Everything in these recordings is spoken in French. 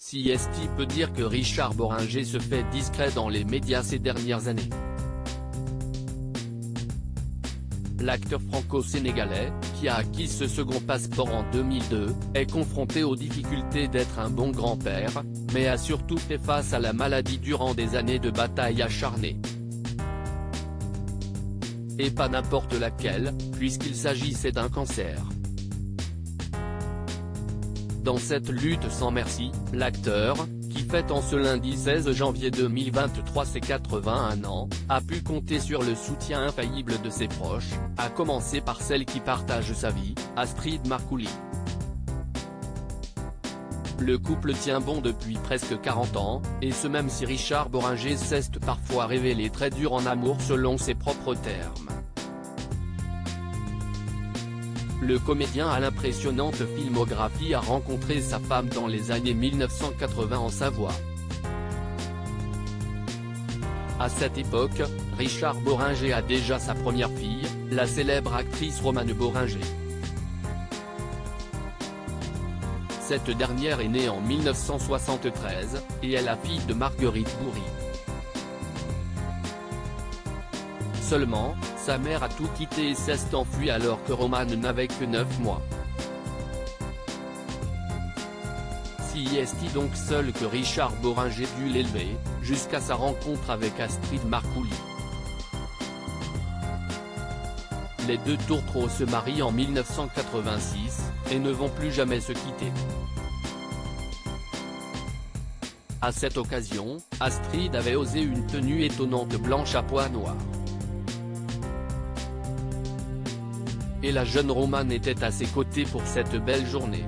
Si est-il peut dire que Richard Bohringer se fait discret dans les médias ces dernières années. L'acteur franco-sénégalais, qui a acquis ce second passeport en 2002, est confronté aux difficultés d'être un bon grand-père, mais a surtout fait face à la maladie durant des années de bataille acharnée. Et pas n'importe laquelle, puisqu'il s'agissait d'un cancer. Dans cette lutte sans merci, l'acteur, qui fête en ce lundi 16 janvier 2023 ses 81 ans, a pu compter sur le soutien infaillible de ses proches, à commencer par celle qui partage sa vie, Astrid Marcouli. Le couple tient bon depuis presque 40 ans, et ce même si Richard Bohringer cesse parfois révéler très dur en amour selon ses propres termes. Le comédien à l'impressionnante filmographie a rencontré sa femme dans les années 1980 en Savoie. À cette époque, Richard Bohringer a déjà sa première fille, la célèbre actrice Romane Bohringer. Cette dernière est née en 1973, et est la fille de Marguerite Bourri. Seulement, sa mère a tout quitté et s'est enfuie alors que Romane n'avait que 9 mois. Si est-il donc seul que Richard Bohringer dut l'élever, jusqu'à sa rencontre avec Astrid Marcouli. Les deux tourtereaux se marient en 1986, et ne vont plus jamais se quitter. À cette occasion, Astrid avait osé une tenue étonnante blanche à pois noirs. Et la jeune Romane était à ses côtés pour cette belle journée.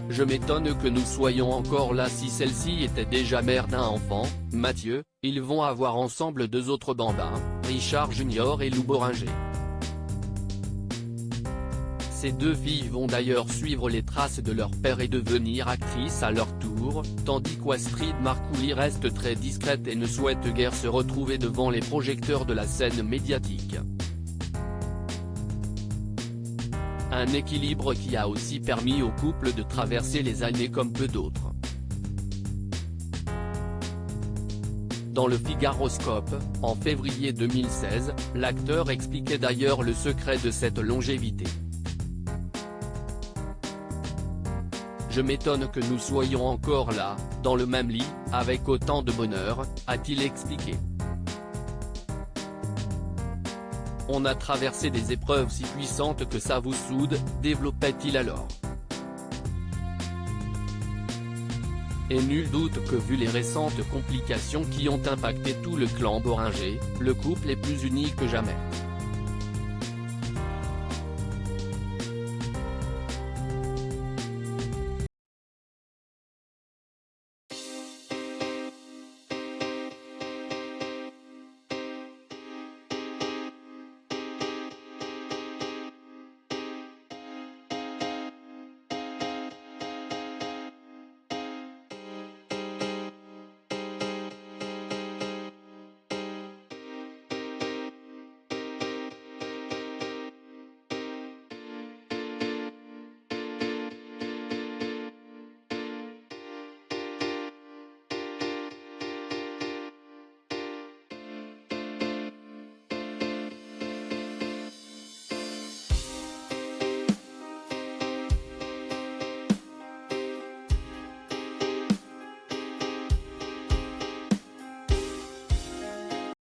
Je m'étonne que nous soyons encore là si celle-ci était déjà mère d'un enfant, Mathieu. Ils vont avoir ensemble 2 autres bambins, Richard Junior et Lou Bohringer. Ces 2 filles vont d'ailleurs suivre les traces de leur père et devenir actrices à leur tour, tandis qu'Astrid Marcouli reste très discrète et ne souhaite guère se retrouver devant les projecteurs de la scène médiatique. Un équilibre qui a aussi permis au couple de traverser les années comme peu d'autres. Dans le Figaroscope, en février 2016, l'acteur expliquait d'ailleurs le secret de cette longévité. Je m'étonne que nous soyons encore là, dans le même lit, avec autant de bonheur, a-t-il expliqué. On a traversé des épreuves si puissantes que ça vous soude, développait-il alors. Et nul doute que vu les récentes complications qui ont impacté tout le clan Bohringer, le couple est plus uni que jamais.